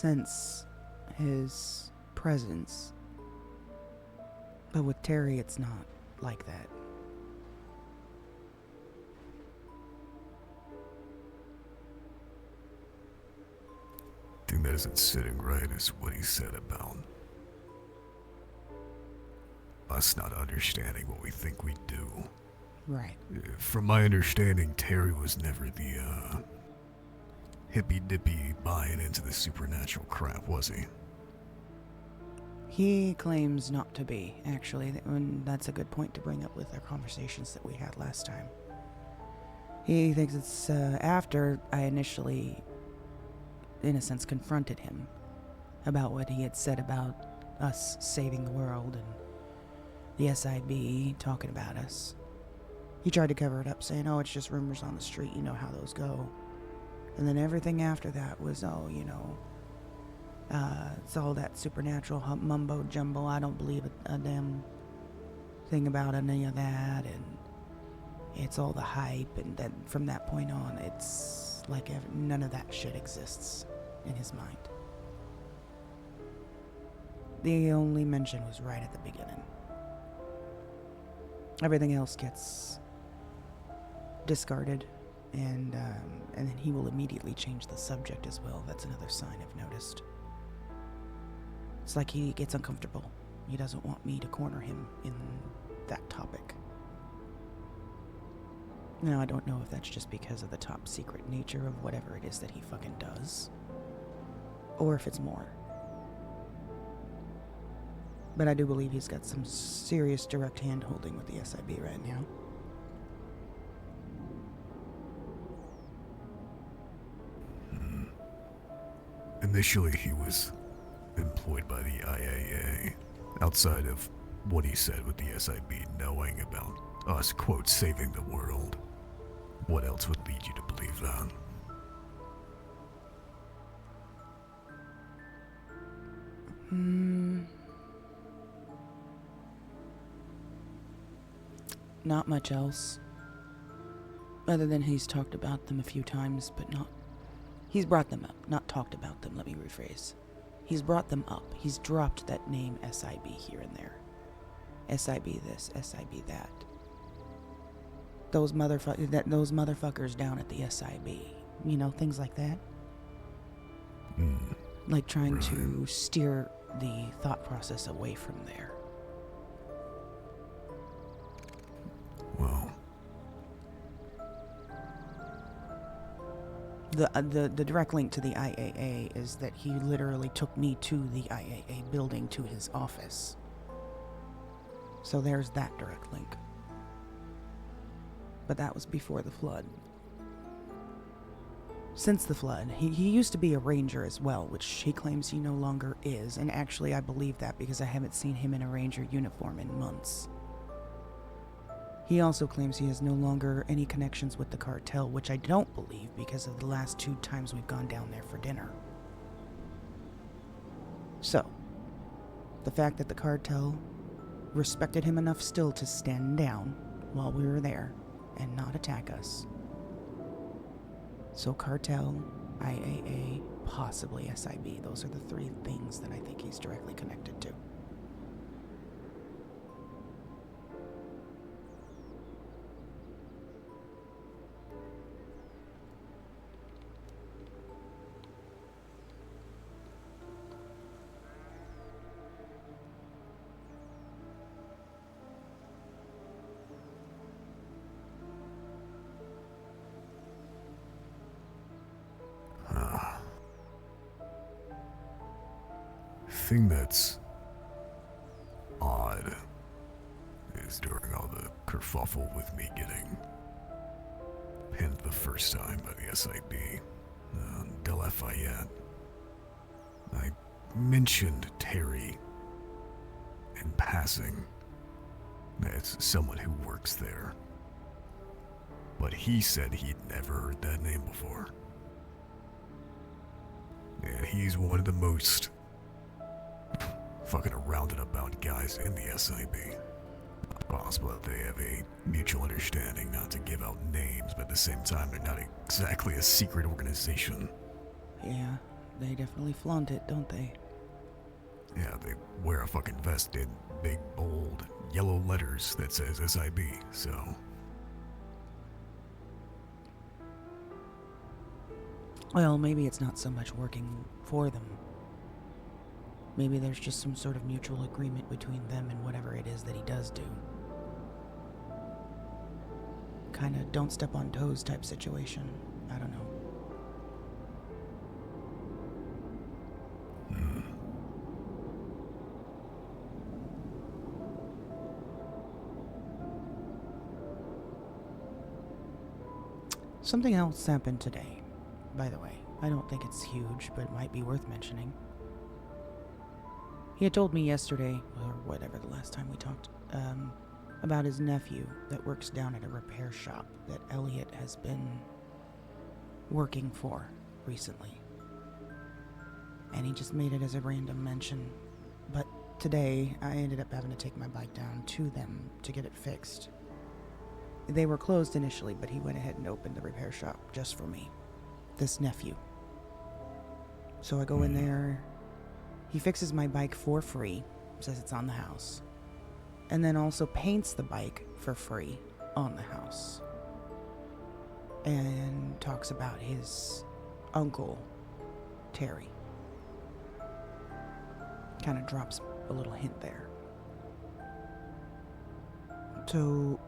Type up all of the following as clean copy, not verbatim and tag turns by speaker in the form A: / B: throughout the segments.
A: sense his presence. But with Terry, it's not like that.
B: The thing that isn't sitting right is what he said about us not understanding what we think we do.
A: Right.
B: From my understanding, Terry was never the, hippy-dippy buying into the supernatural crap, was he?
A: He claims not to be, actually, and that's a good point to bring up with our conversations that we had last time. He thinks it's after I initially, in a sense, confronted him about what he had said about us saving the world and the SIB talking about us. He tried to cover it up, saying, oh, it's just rumors on the street, you know how those go. And then everything after that was, oh, you know, it's all that supernatural mumbo jumbo. I don't believe a damn thing about any of that, and it's all the hype. And then from that point on, it's like none of that shit exists in his mind. The only mention was right at the beginning. Everything else gets discarded, and then he will immediately change the subject as well. That's another sign I've noticed. It's like he gets uncomfortable. He doesn't want me to corner him in that topic. Now, I don't know if that's just because of the top secret nature of whatever it is that he fucking does, or if it's more. But I do believe he's got some serious direct hand-holding with the SIB right now.
B: Initially, he was employed by the IAA, outside of what he said with the SIB knowing about us, quote, saving the world. What else would lead you to believe that?
A: Not much else. Other than he's talked about them a few times, but not... He's brought them up, not talked about them, let me rephrase. He's brought them up. He's dropped that name SIB here and there. SIB this, SIB that. Those motherfuckers down at the SIB. You know, things like that. Like trying to steer the thought process away from there.
B: Well,
A: The direct link to the IAA is that he literally took me to the IAA building, to his office. So there's that direct link. But that was before the flood. Since the flood, he used to be a ranger as well, which he claims he no longer is, and actually I believe that because I haven't seen him in a ranger uniform in months. He also claims he has no longer any connections with the cartel, which I don't believe because of the last 2 times we've gone down there for dinner. So, the fact that the cartel respected him enough still to stand down while we were there and not attack us. So cartel, IAA, possibly SIB. Those are the 3 things that I think he's directly connected to.
B: thing that's odd is during all the kerfuffle with me getting pinned the first time by the SIB, De Lafayette, I mentioned Terry in passing as someone who works there, but he said he'd never heard that name before. And he's one of the most fucking around and about guys in the SIB. Possible that they have a mutual understanding not to give out names, but at the same time, they're not exactly a secret organization.
A: Yeah, They definitely flaunt it, don't they?
B: Yeah, they wear a fucking vest in big, bold, yellow letters that says SIB, so.
A: Well, maybe it's not so much working for them. Maybe there's just some sort of mutual agreement between them and whatever it is that he does do. Kind of don't step on toes type situation. I don't know. Something else happened today, by the way. I don't think it's huge, but it might be worth mentioning. He had told me yesterday, or whatever the last time we talked, about his nephew that works down at a repair shop that Elliot has been working for recently. And he just made it as a random mention. But today, I ended up having to take my bike down to them to get it fixed. They were closed initially, but he went ahead and opened the repair shop just for me. This nephew. So I go in there. He fixes my bike for free, says it's on the house, and then also paints the bike for free on the house. And talks about his uncle, Terry. Kind of drops a little hint there. So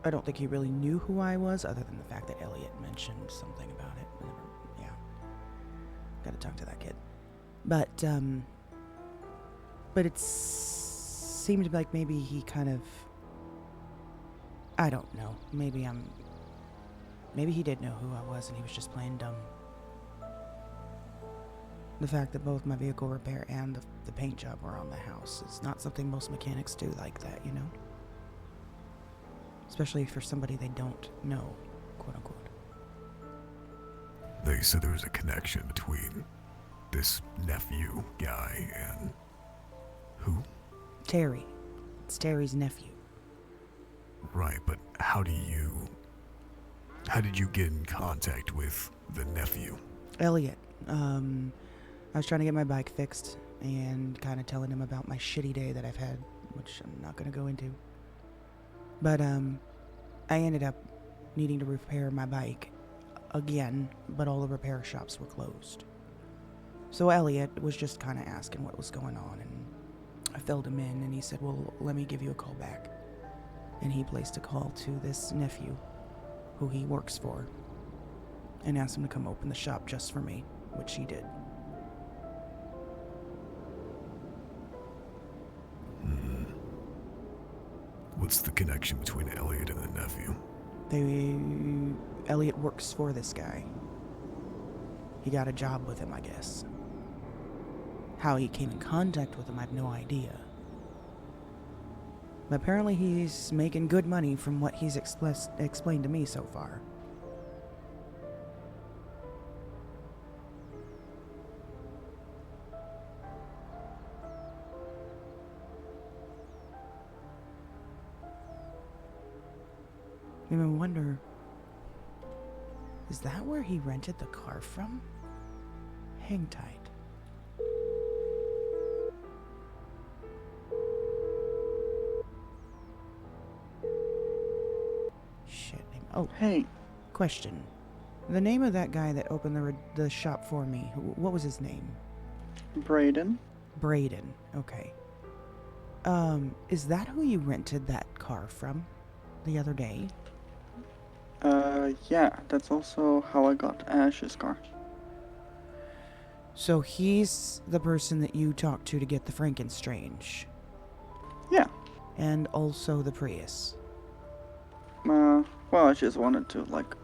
A: I don't think he really knew who I was, other than the fact that Elliot mentioned something about it. Yeah. Gotta talk to that kid. But it seemed like maybe he kind of, I don't know. Maybe he did know who I was and he was just playing dumb. The fact that both my vehicle repair and the paint job were on the house is not something most mechanics do like that, you know? Especially for somebody they don't know, quote unquote.
B: They said there was a connection between this nephew guy and who?
A: Terry. It's Terry's nephew.
B: Right, but how did you get in contact with the nephew?
A: Elliot. I was trying to get my bike fixed and kind of telling him about my shitty day that I've had, which I'm not going to go into. But I ended up needing to repair my bike again, but all the repair shops were closed. So Elliot was just kind of asking what was going on, and I filled him in, and he said, well, let me give you a call back. And he placed a call to this nephew, who he works for, and asked him to come open the shop just for me, which he did.
B: What's the connection between Elliot and the nephew?
A: Elliot works for this guy. He got a job with him, I guess. How he came in contact with him, I have no idea. But apparently he's making good money from what he's explained to me so far. I even wonder, is that where he rented the car from? Hang tight. Shit. Oh,
C: Hey,
A: question. The name of that guy that opened the shop for me, what was his name?
C: Braden.
A: Braden. Okay. Is that who you rented that car from the other day?
C: Yeah, that's also how I got Ash's car.
A: So he's the person that you talked to get the Frankenstrange.
C: Yeah.
A: And also the Prius.
C: Well, I just wanted to, like,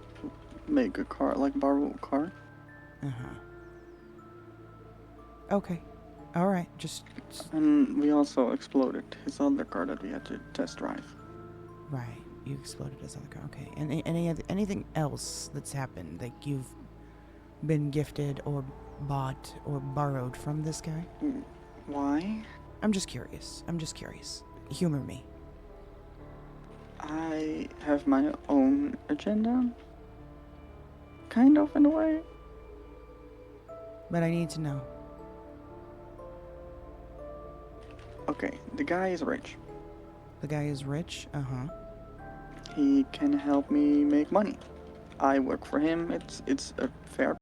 C: make a car, like, borrow a car.
A: Uh-huh. Okay. Alright,
C: And we also exploded his other car that we had to test drive.
A: Right. You exploded his other car. Okay. And anything else that's happened? Like you've been gifted or bought or borrowed from this guy?
C: Why?
A: I'm just curious. Humor me.
C: I have my own agenda. Kind of, in a way.
A: but I need to know.
C: Okay, the guy is rich.
A: The guy is rich? Uh-huh.
C: He can help me make money. I work for him. It's a fair